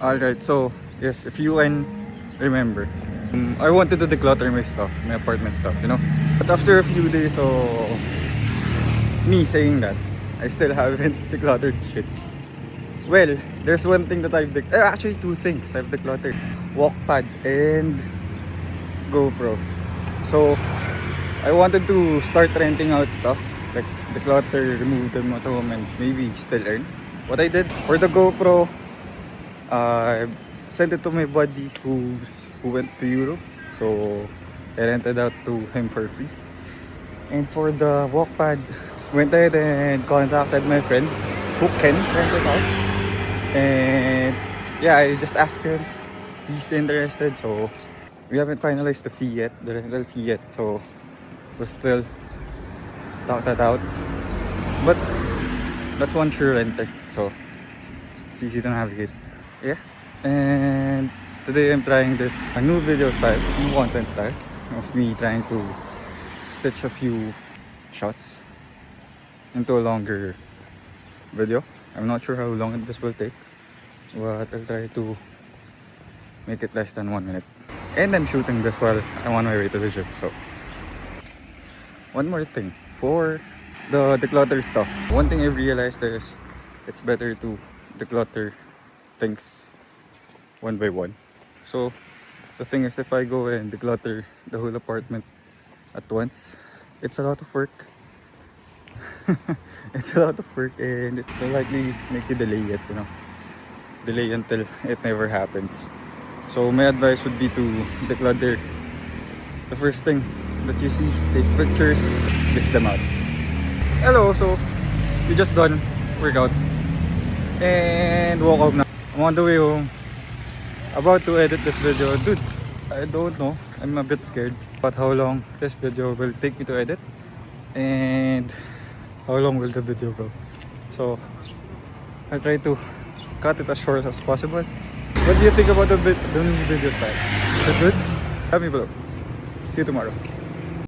Alright, so yes, if you can remember, I wanted to declutter my stuff, my apartment stuff, you know. But after a few days of me saying that, I still haven't decluttered shit. Well, there's one thing that actually two things I've decluttered: Walkpad and GoPro. So I wanted to start renting out stuff, like declutter, remove them at home, and maybe still earn. What I did for the GoPro, I sent it to my buddy who went to Europe, so I rented out to him for free. And for the Walkpad, went ahead and contacted my friend who can rent it out. And yeah, I just asked him. He's interested, so we haven't finalized the fee yet, the rental fee yet, so we'll still talk that out. But that's one sure renter, so it's easy to navigate. Yeah. And today I'm trying this new video style, new content style of me trying to stitch a few shots into a longer video. I'm not sure how long this will take, but I'll try to make it less than 1 minute. And I'm shooting this while I'm on my way to the gym. So one more thing for the declutter stuff. One thing I've realized is it's better to declutter things one by one. So the thing is, if I go and declutter the whole apartment at once, it's a lot of work. It's a lot of work, and it will likely make you delay it, you know, delay until it never happens. So my advice would be to declutter the first thing that you see, take pictures, list them out. Hello, so we just done workout and woke up now. I'm on the way home, about to edit this video. Dude, I don't know, I'm a bit scared about how long this video will take me to edit and how long will the video go. So I'll try to cut it as short as possible. What do you think about the new video style? Is it good? Tell me below. See you tomorrow.